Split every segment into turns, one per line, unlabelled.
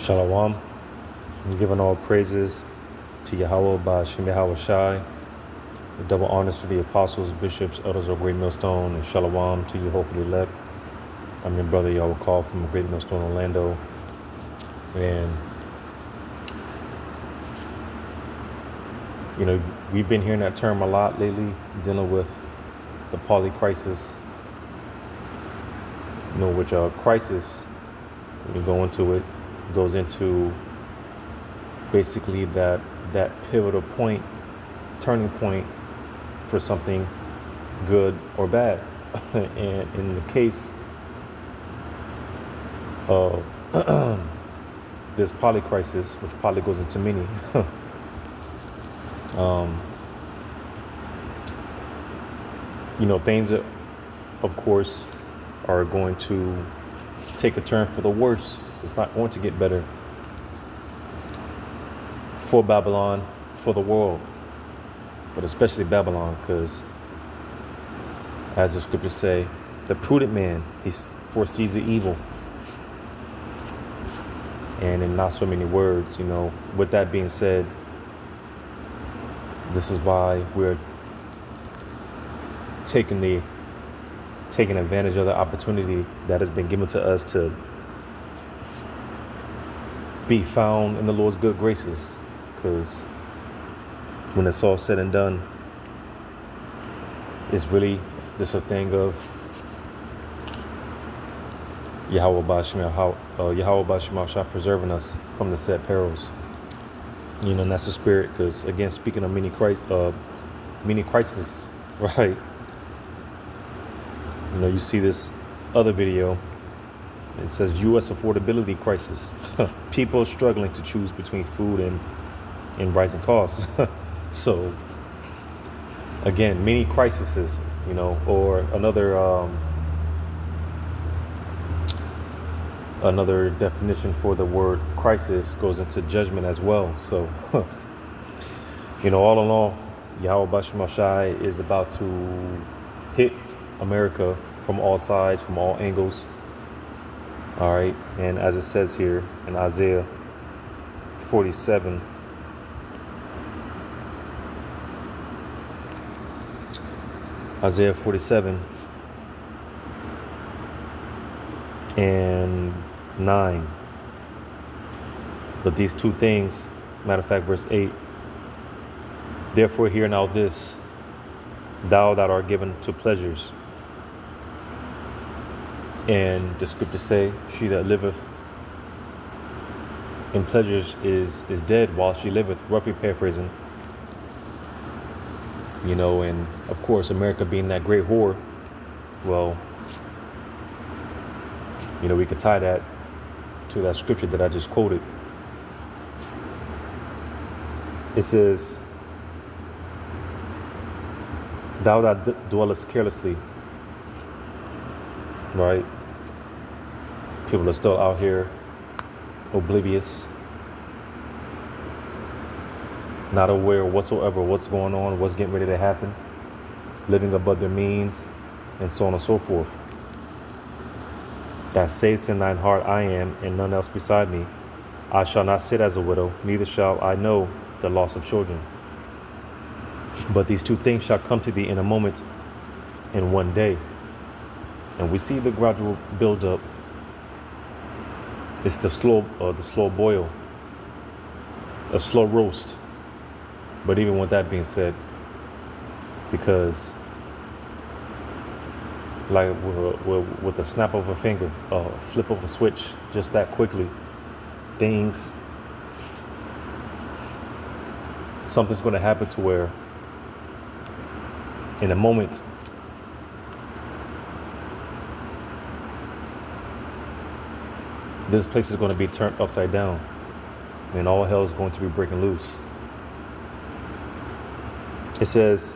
Shalom. I'm giving all praises to Yahweh by Shem Yahweh Shai. The double honors to the apostles, bishops, elders of Great Millstone, and Shalom to you, hopefully elect. I'm your brother Yahweh Call from Great Millstone, Orlando. And, we've been hearing that term a lot lately, dealing with the poly crisis, which crisis, when you go into it, goes into basically that pivotal point, turning point for something good or bad. And in the case of this poly crisis, which poly goes into many, things that, of course, are going to take a turn for the worse. It's not going to get better for Babylon, for the world, but especially Babylon, because as the scriptures say, the prudent man, he foresees the evil. And in not so many words, with that being said, this is why we're taking advantage of the opportunity that has been given to us to be found in the Lord's good graces. Because when it's all said and done, it's really just a thing of Yahweh Bashim Shah preserving us from the said perils. And that's the spirit. Because again, speaking of many crises, right? You see this other video. It says U.S. affordability crisis. People struggling to choose between food and rising costs. So again, many crises, or another definition for the word crisis goes into judgment as well. So, all in all, Yahweh Bashim Shai is about to hit America from all sides, from all angles. All right. And as it says here in Isaiah 47, and 9. But these two things, matter of fact, verse 8, therefore hear now this, thou that art given to pleasures. And the scriptures say, she that liveth in pleasures is dead while she liveth, roughly paraphrasing. And of course, America being that great whore, well, we could tie that to that scripture that I just quoted. It says, thou that dwellest carelessly, right? People are still out here oblivious, not aware whatsoever what's going on, what's getting ready to happen, living above their means, and so on and so forth. That sayest in thine heart, I am, and none else beside me. I shall not sit as a widow, neither shall I know the loss of children. But these two things shall come to thee in a moment, in one day. And we see the gradual build up. It's the slow boil, a slow roast. But even with that being said, because like with the snap of a finger, flip of a switch, just that quickly, something's going to happen to where in a moment, this place is going to be turned upside down and all hell is going to be breaking loose. It says,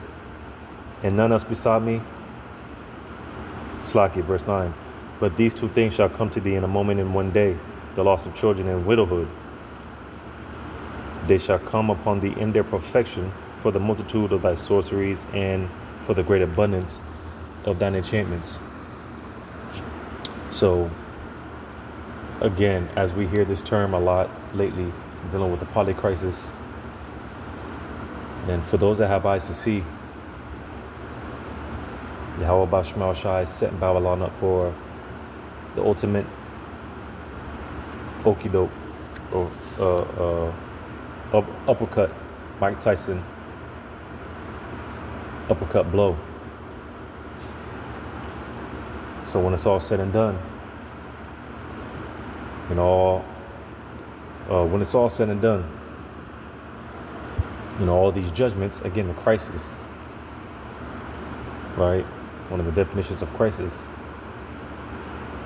and none else beside me, Slaki, verse 9, but these two things shall come to thee in a moment, in one day, the loss of children and widowhood. They shall come upon thee in their perfection, for the multitude of thy sorceries and for the great abundance of thine enchantments. So Again, as we hear this term a lot lately, dealing with the poly crisis, and for those that have eyes to see, Yahweh Bashmal Shai is setting Babylon up for the ultimate okie doke or uppercut, Mike Tyson uppercut blow. So when it's all said and done, when it's all said and done, all these judgments, again, the crisis, right? One of the definitions of crisis,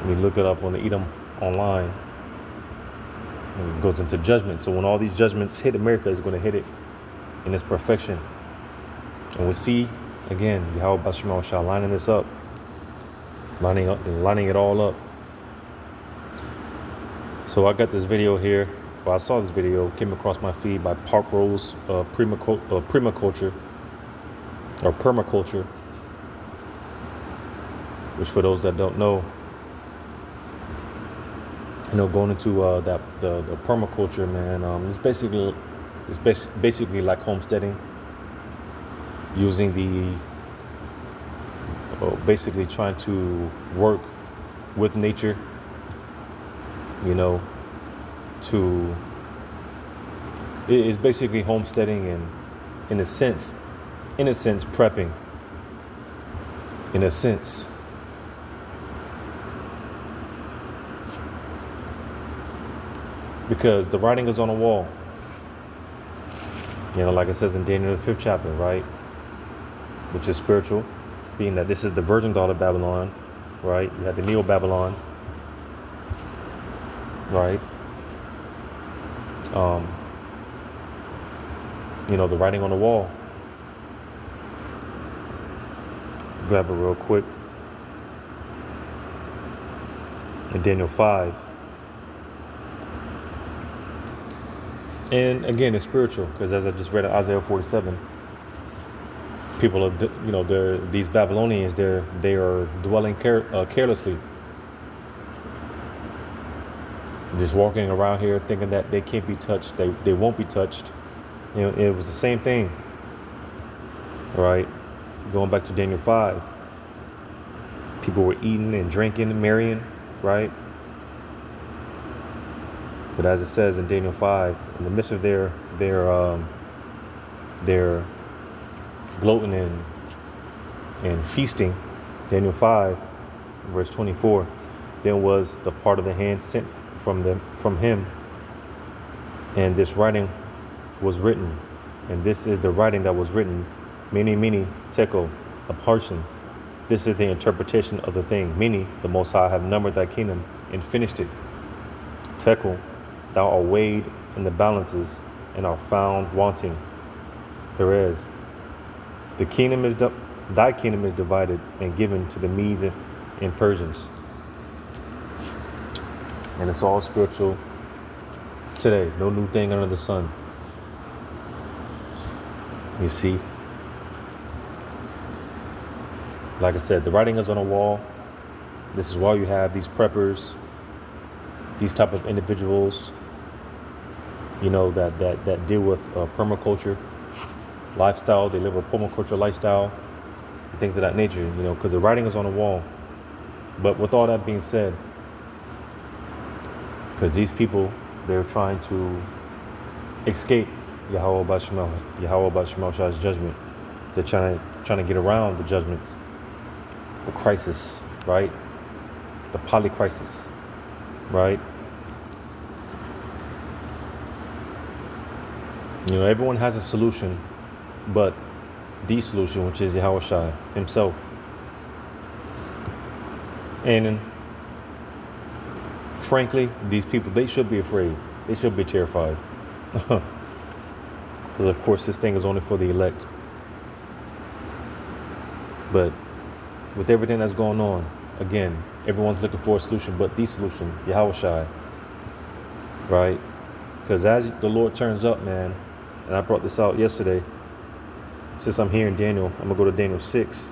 when you look it up on the Edom online, it goes into judgment. So when all these judgments hit America, it's going to hit it in its perfection. And we see, again, Yahweh Bashmal Shah lining this up, lining it all up. So I got this video here. Well, I saw this video, came across my feed by Park Rose Permaculture, which for those that don't know, going into the permaculture, man, it's basically like homesteading, using basically trying to work with nature, it's basically homesteading and in a sense prepping, in a sense. Because the writing is on the wall. Like it says in Daniel, the 5th chapter, right? Which is spiritual, being that this is the virgin daughter of Babylon, right? You have the Neo-Babylon, right? The writing on the wall. Grab it real quick. In Daniel 5. And again, it's spiritual, because as I just read in Isaiah 47, people are, these Babylonians, they are dwelling carelessly, just walking around here thinking that they can't be touched, they won't be touched. It was the same thing, right? Going back to Daniel 5, people were eating and drinking and marrying, right? But as it says in Daniel 5, in the midst of their gloating and feasting, Daniel 5, verse 24, then was the part of the hand sent from him, and this writing was written, and this is the writing that was written, mene tekel, a portion. This is the interpretation of the thing, meaning the Most High have numbered thy kingdom and finished it. Tekel, thou art weighed in the balances and are found wanting. Perez, thy kingdom is divided and given to the Medes and Persians. And it's all spiritual today. No new thing under the sun. You see, like I said, the writing is on the wall. This is why you have these preppers, these type of individuals, that deal with permaculture lifestyle. They live a permaculture lifestyle, and things of that nature, because the writing is on the wall. But with all that being said, because these people, they're trying to escape Yahweh Bashmal Shah's judgment. They're trying to get around the judgments, the crisis, right? The poly crisis, right? Everyone has a solution, but the solution, which is Yahweh Shai himself. And frankly, these people, they should be afraid. They should be terrified. Because, of course, this thing is only for the elect. But with everything that's going on, again, everyone's looking for a solution, but the solution, Yahweh Shai, right? Because as the Lord turns up, man, and I brought this out yesterday, since I'm here in Daniel, I'm going to go to Daniel 6.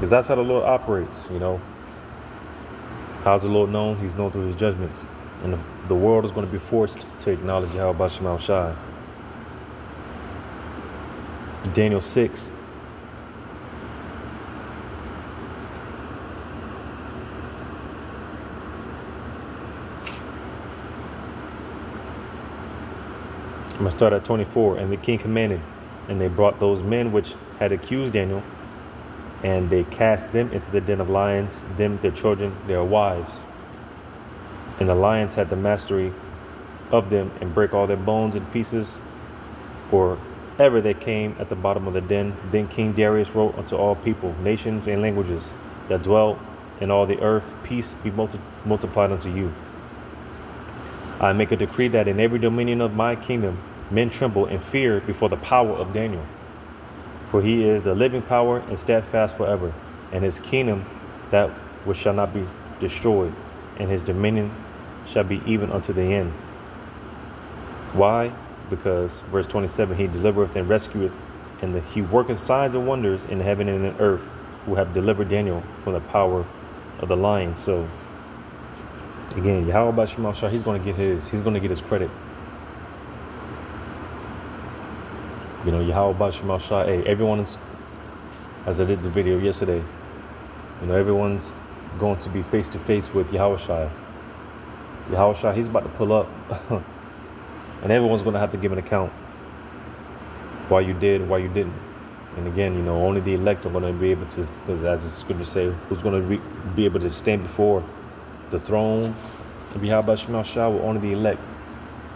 Because that's how the Lord operates, you know. How's the Lord known? He's known through his judgments. And the world is going to be forced to acknowledge Yahweh Shema Shai. Daniel 6. I'm going to start at 24. And the king commanded, and they brought those men which had accused Daniel, and they cast them into the den of lions, them, their children, their wives. And the lions had the mastery of them, and break all their bones in pieces, or ever they came at the bottom of the den. Then King Darius wrote unto all people, nations, and languages that dwell in all the earth, peace be multiplied unto you. I make a decree that in every dominion of my kingdom men tremble and fear before the power of Daniel. For he is the living power and steadfast forever, and his kingdom that which shall not be destroyed, and his dominion shall be even unto the end. Why? Because, verse 27, he delivereth and rescueth, and he worketh signs and wonders in heaven and in earth, who have delivered Daniel from the power of the lion. So, again, Yahweh Shema Shai, he's going to get his credit. You know, Yahweh Shema Shai, hey, everyone's, as I did the video yesterday, you know, everyone's going to be face to face with Yahweh Shai. Yahweh Shai, he's about to pull up. And everyone's going to have to give an account. Why you did, why you didn't. And again, you know, only the elect are going to be able to, because as the scriptures say, who's going to be able to stand before the throne of Yahweh Shema Shai? Will only the elect.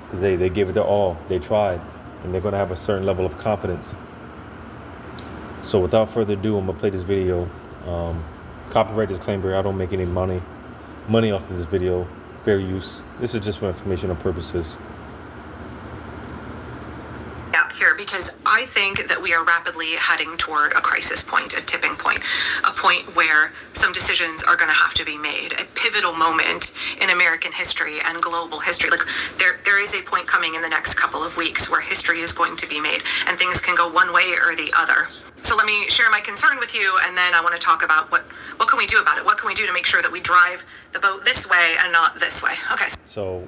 Because they gave it their all. They tried. And they're going to have a certain level of confidence. So without further ado, I'm going to play this video. Copyright disclaimer, I don't make any money off of this video. Fair use. This is just for informational purposes.
Here, because I think that we are rapidly heading toward a crisis point, a tipping point, a point where some decisions are going to have to be made, a pivotal moment in American history and global history. Like there is a point coming in the next couple of weeks where history is going to be made and things can go one way or the other. So let me share my concern with you, and then I want to talk about what can we do about it? What can we do to make sure that we drive the boat this way and not this way? Okay.
So,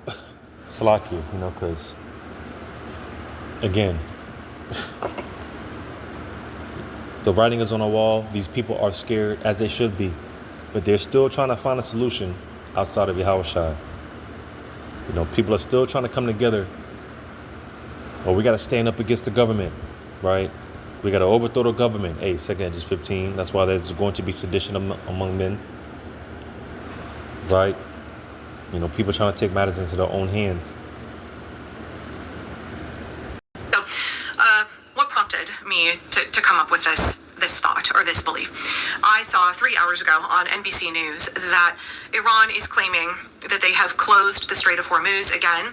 slack you know, because, again, the writing is on the wall. These people are scared, as they should be, but they're still trying to find a solution outside of Yahweh Shai. You know, people are still trying to come together. Oh, we got to stand up against the government, right? We got to overthrow the government. Hey, 2 Edges 15. That's why there's going to be sedition among men, right? You know, people trying to take matters into their own hands.
Me to come up with this thought or this belief. I saw 3 hours ago on NBC News that Iran is claiming that they have closed the Strait of Hormuz again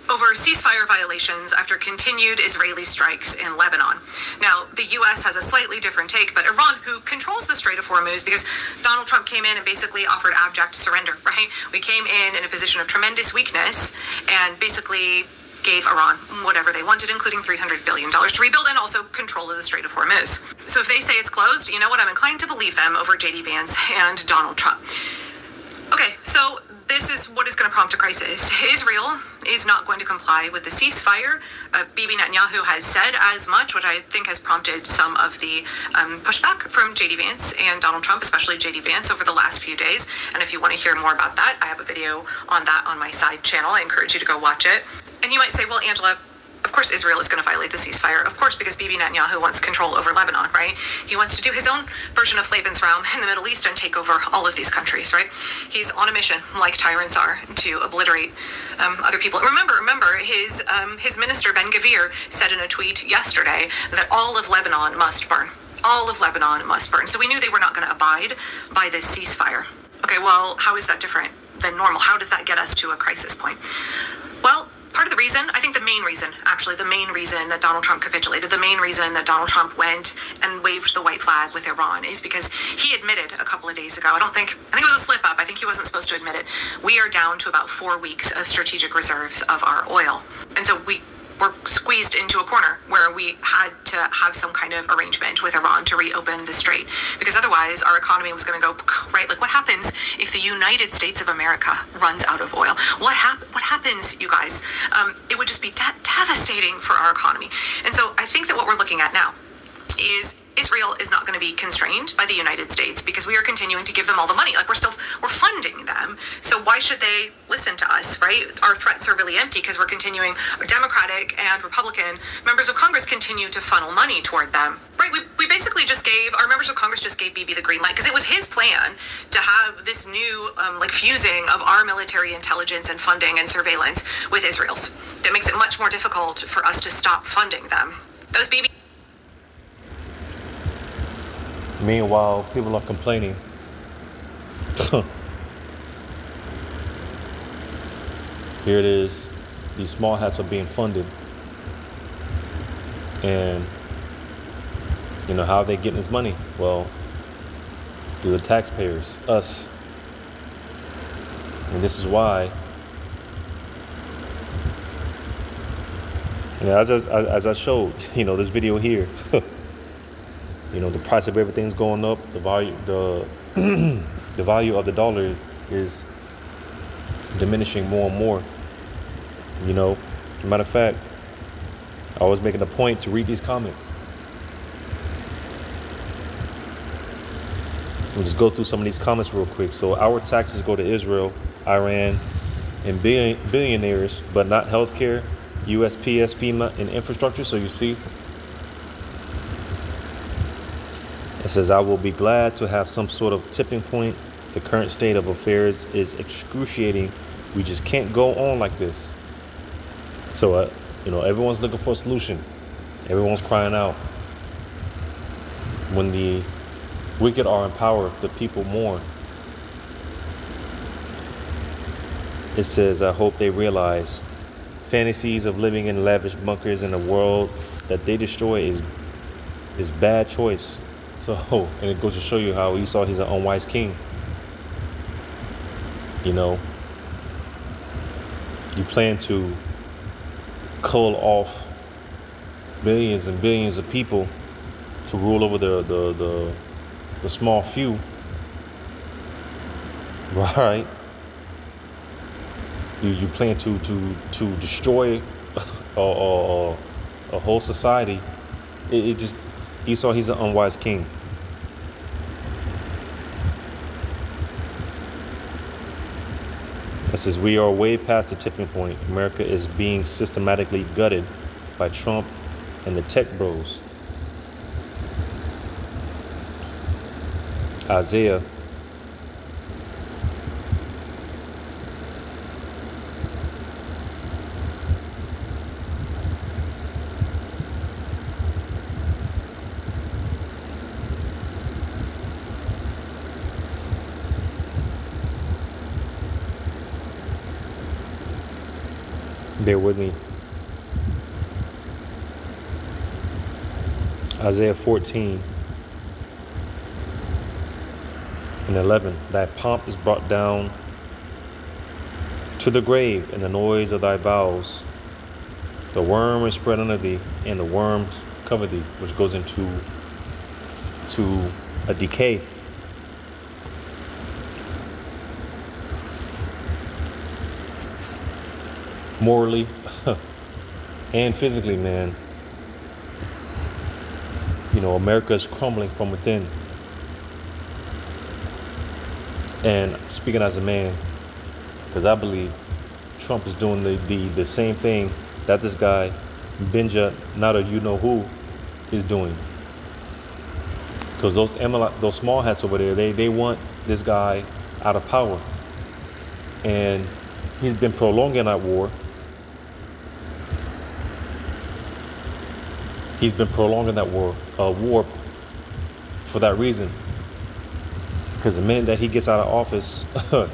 over ceasefire violations after continued Israeli strikes in Lebanon. Now, the U.S. has a slightly different take, but Iran, who controls the Strait of Hormuz, because Donald Trump came in and basically offered abject surrender, right? We came in a position of tremendous weakness and basically gave Iran whatever they wanted, including $300 billion to rebuild and also control of the Strait of Hormuz. So if they say it's closed, you know what? I'm inclined to believe them over J.D. Vance and Donald Trump. Okay, so this is what is going to prompt a crisis. Israel is not going to comply with the ceasefire. Bibi Netanyahu has said as much, which I think has prompted some of the pushback from J.D. Vance and Donald Trump, especially J.D. Vance, over the last few days. And if you want to hear more about that, I have a video on that on my side channel. I encourage you to go watch it. And you might say, well, Angela, of course Israel is going to violate the ceasefire. Of course, because Bibi Netanyahu wants control over Lebanon, right? He wants to do his own version of Lebensraum in the Middle East and take over all of these countries, right? He's on a mission, like tyrants are, to obliterate other people. Remember, his minister, Ben Gvir, said in a tweet yesterday that all of Lebanon must burn. All of Lebanon must burn. So we knew they were not going to abide by this ceasefire. Okay, well, how is that different than normal? How does that get us to a crisis point? Well, part of the reason, I think the main reason that Donald Trump capitulated, the main reason that Donald Trump went and waved the white flag with Iran is because he admitted a couple of days ago, I think it was a slip up, I think he wasn't supposed to admit it, we are down to about 4 weeks of strategic reserves of our oil. And so we were squeezed into a corner where we had to have some kind of arrangement with Iran to reopen the strait, because otherwise our economy was going to go right. Like, what happens if the United States of America runs out of oil? What happens, you guys? It would just be devastating for our economy. And so I think that what we're looking at now is Israel is not going to be constrained by the United States, because we are continuing to give them all the money. Like, we're funding them. So why should they listen to us, right? Our threats are really empty because we're continuing. Democratic and Republican members of Congress continue to funnel money toward them, right? We basically just gave, our members of Congress just gave Bibi the green light, because it was his plan to have this new fusing of our military intelligence and funding and surveillance with Israel's. That makes it much more difficult for us to stop funding them. Those Bibi.
Meanwhile, people are complaining. Here it is. These small hats are being funded. And, how are they getting this money? Well, through the taxpayers, us. And this is why, as I showed, this video here, the price of everything's going up. The value of the dollar is diminishing more and more. Matter of fact, I was making a point to read these comments. We'll just go through some of these comments real quick. So, our taxes go to Israel, Iran, and billionaires, but not healthcare, USPS, FEMA, and infrastructure. So you see, it says, I will be glad to have some sort of tipping point. The current state of affairs is excruciating. We just can't go on like this. So, everyone's looking for a solution. Everyone's crying out. When the wicked are in power, the people mourn. It says, I hope they realize fantasies of living in lavish bunkers in a world that they destroy is bad choice. So, and it goes to show you how Esau, he's an unwise king. You plan to cull off billions and billions of people to rule over the small few, right? You plan to destroy a whole society. It just, Esau, he's an unwise king. It says, we are way past the tipping point. America is being systematically gutted by Trump and the tech bros. Isaiah bear with me. Isaiah 14 and 11. Thy pomp is brought down to the grave, and the noise of thy vows. The worm is spread under thee, and the worms cover thee, which goes into a decay. Morally and physically, man. America is crumbling from within. And speaking as a man, because I believe Trump is doing the same thing that this guy, Benja, not a who, is doing. Because those small hats over there, they want this guy out of power. And he's been prolonging that war. He's been prolonging that war for that reason. Because the minute that he gets out of office,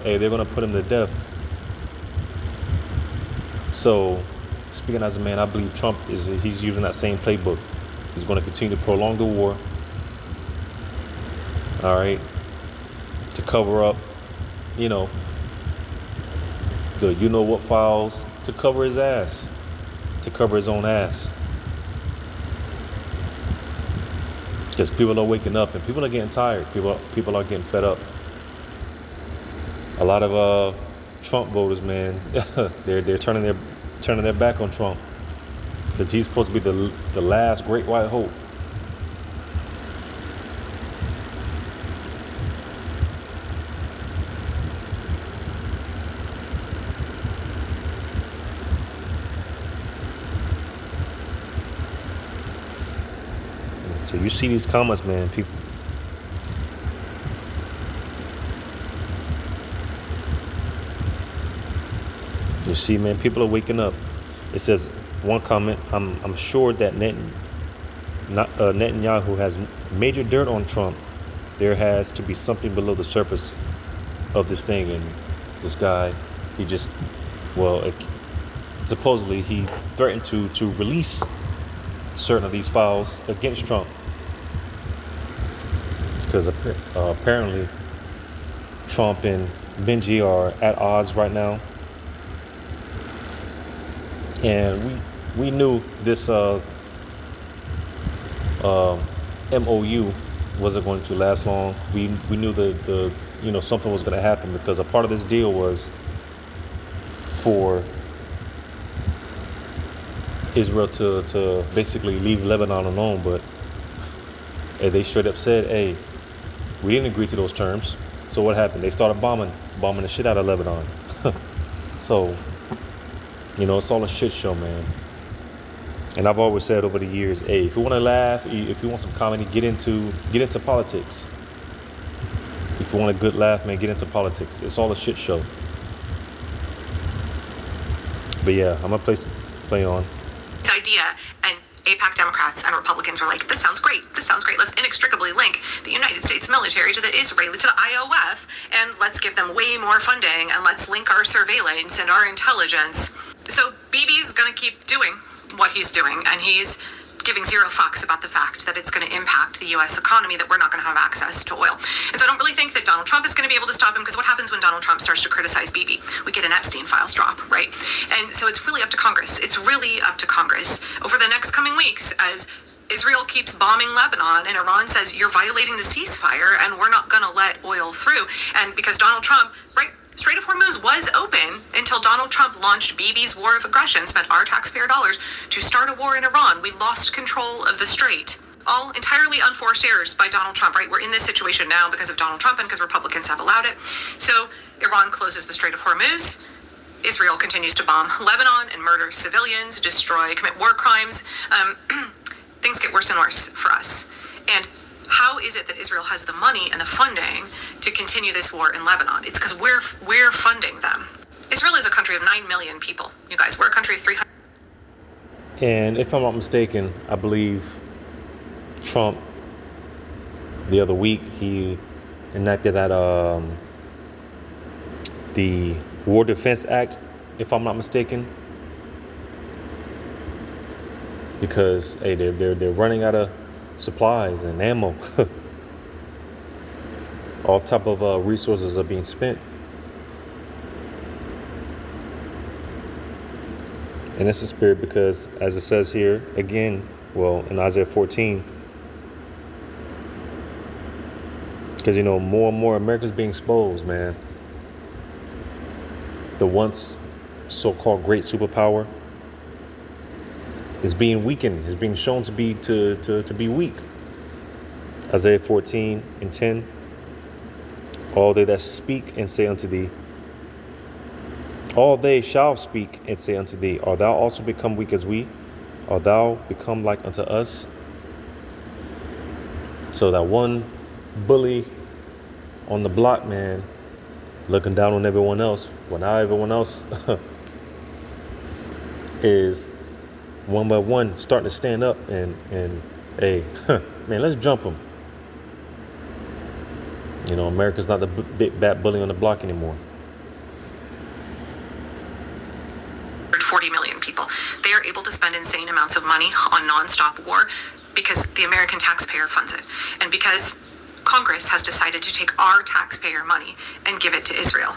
hey, they're going to put him to death. So, speaking as a man, I believe Trump he's using that same playbook. He's going to continue to prolong the war. All right. To cover up, the what files, to cover his ass. to cover his own ass. Because people are waking up and people are getting tired. People are getting fed up. A lot of Trump voters, man, they're turning their back on Trump because he's supposed to be the last great white hope. So you see these comments, man, people. You see, man, people are waking up. It says one comment, I'm sure that Netanyahu has major dirt on Trump. There has to be something below the surface of this thing. And this guy, he just, supposedly he threatened to release certain of these files against Trump. Because apparently Trump and Benji are at odds right now. And we knew this MOU wasn't going to last long. We knew the something was going to happen, because a part of this deal was for Israel to basically leave Lebanon alone. But they straight up said, hey, we didn't agree to those terms. So what happened? They started bombing the shit out of Lebanon. So it's all a shit show, man. And I've always said over the years, hey, if you want to laugh, if you want some comedy, get into politics. If you want a good laugh, man, get into politics. It's all a shit show. But yeah, I'm gonna play on.
This idea, and AIPAC Democrats and Republicans were like, this sounds great. Let's inextricably link the United States military to the IOF, and let's give them way more funding, and let's link our surveillance and our intelligence. So Bibi's going to keep doing what he's doing, and he's giving zero fucks about the fact that it's going to impact the U.S. economy, that we're not going to have access to oil. And so I don't really think that Donald Trump is going to be able to stop him, because what happens when Donald Trump starts to criticize Bibi? We get an Epstein files drop, right? And so it's really up to Congress. It's really up to Congress over the next coming weeks, as Israel keeps bombing Lebanon and Iran says, you're violating the ceasefire and we're not going to let oil through. And because Donald Trump, right, Strait of Hormuz was open until Donald Trump launched Bibi's war of aggression, spent our taxpayer dollars to start a war in Iran. We lost control of the strait. All entirely unforced errors by Donald Trump, right? We're in this situation now because of Donald Trump and because Republicans have allowed it. So Iran closes the Strait of Hormuz. Israel continues to bomb Lebanon and murder civilians, commit war crimes. Things get worse and worse for us. And how is it that Israel has the money and the funding to continue this war in Lebanon? It's because we're funding them. Israel is a country of 9 million people. You guys, we're a country of 300.
And if I'm not mistaken, I believe Trump, the other week, he enacted that the War Defense Act, if I'm not mistaken. Because hey, they're running out of supplies and ammo. All type of resources are being spent, and it's a spirit, because as it says here again, in Isaiah 14, because more and more America's being exposed, man. The once so-called great superpower is being weakened, is being shown to be weak. Isaiah 14:10. All they that speak and say unto thee, all they shall speak and say unto thee, art thou also become weak as we? Art thou become like unto us? So that one bully on the block, man, looking down on everyone else. Well, now everyone else is one by one starting to stand up and hey, man, let's jump them. America's not the big bad bully on the block anymore.
40 million people. They are able to spend insane amounts of money on nonstop war because the American taxpayer funds it. And because Congress has decided to take our taxpayer money and give it to Israel.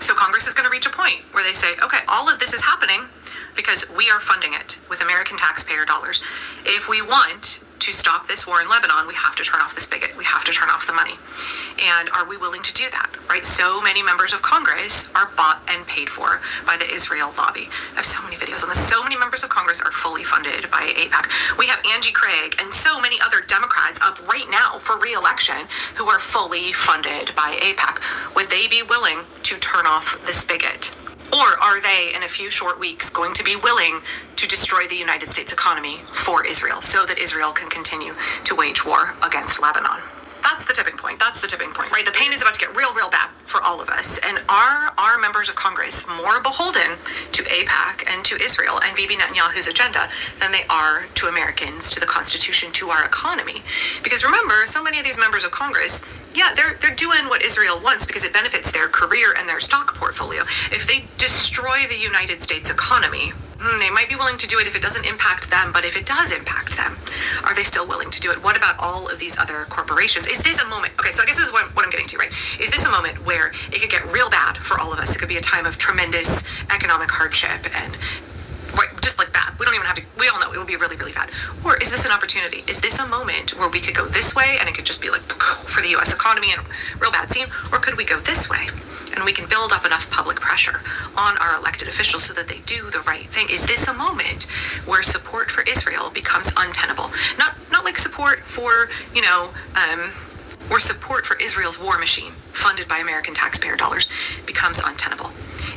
So Congress is going to reach a point where they say, okay, all of this is happening because we are funding it with American taxpayer dollars. If we want to stop this war in Lebanon, we have to turn off the spigot. We have to turn off the money. And are we willing to do that, right? So many members of Congress are bought and paid for by the Israel lobby. I have so many videos on this. So many members of Congress are fully funded by AIPAC. We have Angie Craig and so many other Democrats up right now for re-election who are fully funded by AIPAC. Would they be willing to turn off the spigot? Or are they, in a few short weeks, going to be willing to destroy the United States economy for Israel so that Israel can continue to wage war against Lebanon? That's the tipping point. That's the tipping point, right? The pain is about to get real, real bad for all of us. And are our members of Congress more beholden to AIPAC and to Israel and Bibi Netanyahu's agenda than they are to Americans, to the Constitution, to our economy? Because remember, so many of these members of Congress, yeah, they're doing what Israel wants because it benefits their career and their stock portfolio. If they destroy the United States economy, they might be willing to do it if it doesn't impact them, but if it does impact them, are they still willing to do it? What about all of these other corporations? Is this a moment? Okay, so I guess this is what I'm getting to, right? Is this a moment where it could get real bad for all of us? It could be a time of tremendous economic hardship and right, just like bad. We don't even have to, we all know it will be really, really bad. Or is this an opportunity? Is this a moment where we could go this way and it could just be like for the US economy and a real bad scene? Or could we go this way? And we can build up enough public pressure on our elected officials so that they do the right thing. Is this a moment where support for Israel becomes untenable? Not like support for, where support for Israel's war machine, funded by American taxpayer dollars, becomes untenable.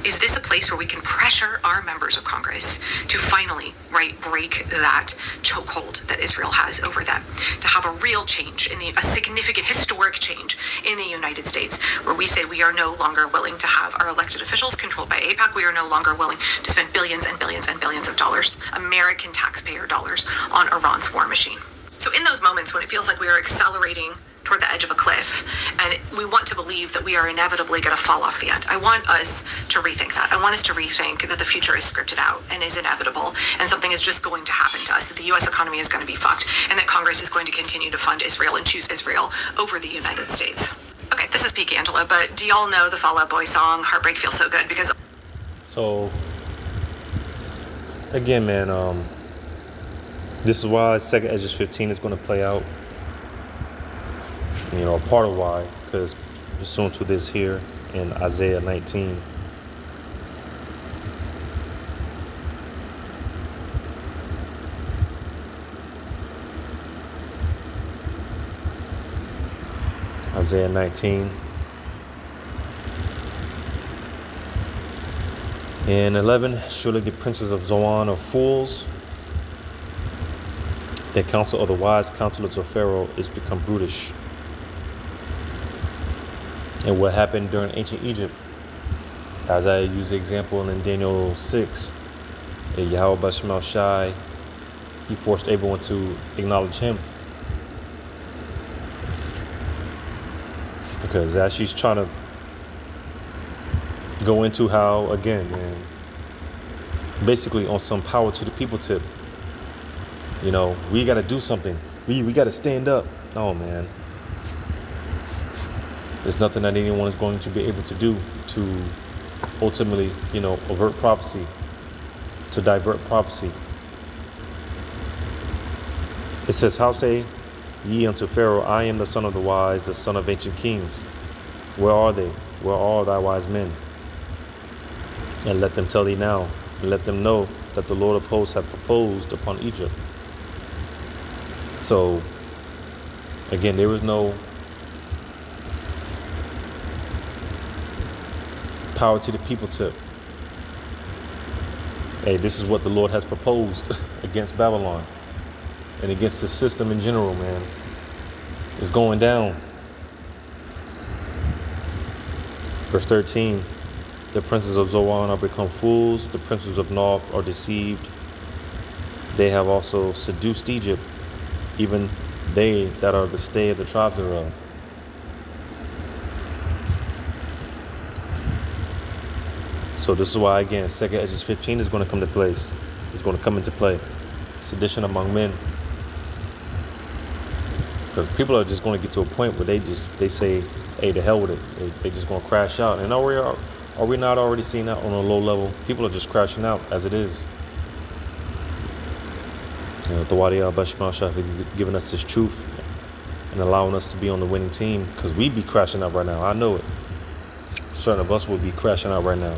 Is this a place where we can pressure our members of Congress to finally, break that chokehold that Israel has over them, to have a real change, a significant historic change in the United States, where we say we are no longer willing to have our elected officials controlled by AIPAC, we are no longer willing to spend billions and billions and billions of dollars, American taxpayer dollars, on Iran's war machine. So in those moments when it feels like we are accelerating toward the edge of a cliff, and we want to believe that we are inevitably going to fall off the edge, I want us to rethink that. I want us to rethink that the future is scripted out and is inevitable, and something is just going to happen to us, that the U.S. economy is going to be fucked, and that Congress is going to continue to fund Israel and choose Israel over the United States. Okay, this is Peak Angela, but do y'all know the Fall Out Boy song, Heartbreak Feels So Good? Because...
So, again, man, this is why Second Edges 15 is going to play out. Part of why, because pursuant to this here in Isaiah 19. Isaiah 19 and 11. Surely the princes of Zoan are fools. The counsel of the wise counselors of Pharaoh is become brutish. And what happened during ancient Egypt, as I use the example in Daniel 6, Yahweh Bashmal Shai, he forced everyone to acknowledge him. Because as she's trying to go into how, again, man, basically on some power to the people tip, we got to do something. We got to stand up. Oh, man. There's nothing that anyone is going to be able to do to ultimately, avert prophecy, to divert prophecy. It says, how say ye unto Pharaoh, I am the son of the wise, the son of ancient kings. Where are they? Where are all thy wise men? And let them tell thee now, and let them know that the Lord of hosts hath proposed upon Egypt. So, again, there was no power to the people tip. Hey, this is what the Lord has proposed against Babylon and against the system in general, man. It's going down. Verse 13, the princes of Zoan are become fools, the princes of Noph are deceived. They have also seduced Egypt, even they that are the stay of the tribe thereof. So this is why, again, Second Edges 15 is going to come to place. It's going to come into play. Sedition among men. Because people are just going to get to a point where they say, hey, to hell with it. They just going to crash out. And Are we not already seeing that on a low level? People are just crashing out as it is. Tawadi al-Bashmal giving us this truth and allowing us to be on the winning team, because we be crashing out right now. I know it. Certain of us will be crashing out right now.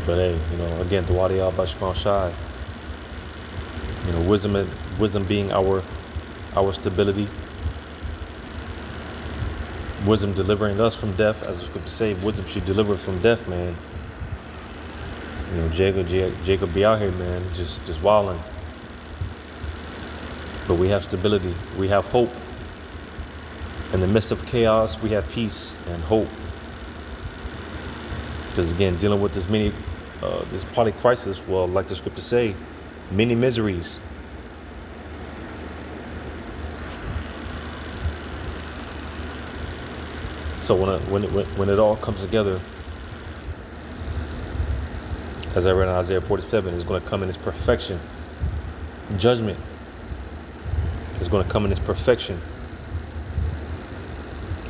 But hey, again, Tawadi al-Bashmal, wisdom being our stability. Wisdom delivering us from death, as the scripture say. Wisdom should deliver us from death, man. Jacob be out here, man, just wilding. But we have stability. We have hope. In the midst of chaos, we have peace and hope. Because again, dealing with this poly crisis, well, like the scripture say, many miseries. So when it all comes together, as I read in Isaiah 47, it's going to come in its perfection. Judgment is going to come in its perfection.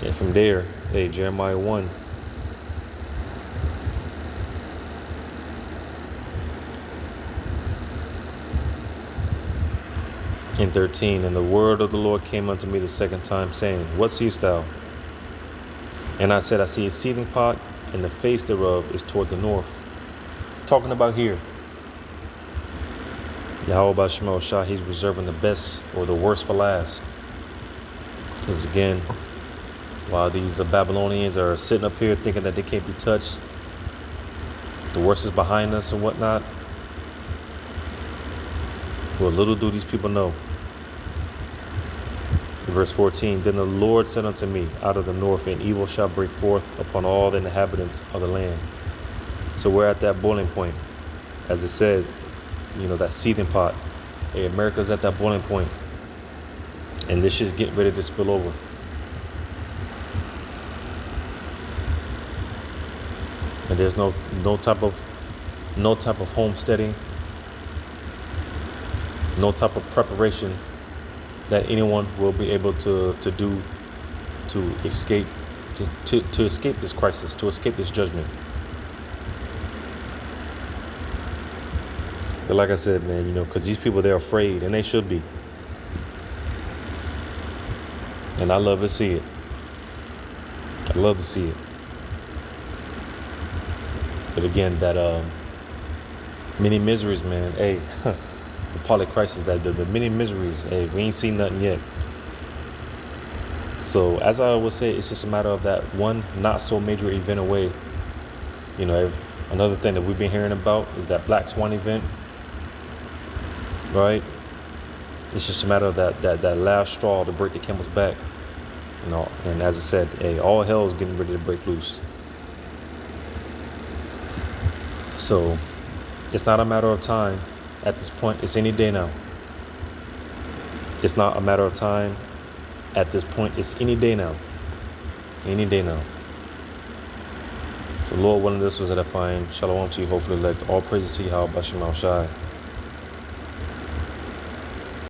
And from there, Jeremiah 1. In 13, and the word of the Lord came unto me the second time, saying, What seest thou? And I said, I see a seething pot, and the face thereof is toward the north. Talking about here, Yahweh Shema Shah, he's reserving the best or the worst for last. Because again, while these Babylonians are sitting up here thinking that they can't be touched, the worst is behind us and whatnot. Well, little do these people know. Verse 14, then the Lord said unto me, out of the north, and evil shall break forth upon all the inhabitants of the land. So we're at that boiling point. As it said, that seething pot. Hey, America's at that boiling point. And this shit's getting ready to spill over. And there's no type of homesteading, no type of preparation that anyone will be able to do to escape this crisis, to escape this judgment. But like I said, man, because these people, they're afraid, and they should be. And I love to see it. I love to see it. But again, that many miseries, man. Hey, the poly crisis, that the many miseries. Hey, we ain't seen nothing yet. So as I would say, it's just a matter of that one not so major event away. Another thing that we've been hearing about is that Black Swan event. Right? It's just a matter of that last straw to break the camel's back. And as I said, hey, all hell is getting ready to break loose. So it's not a matter of time at this point. It's any day now. It's not a matter of time at this point. It's any day now. Any day now. The Lord willing, this was edifying. Shalom to you, hopefully elect. All praises to Yahweh Bashim Al Shai.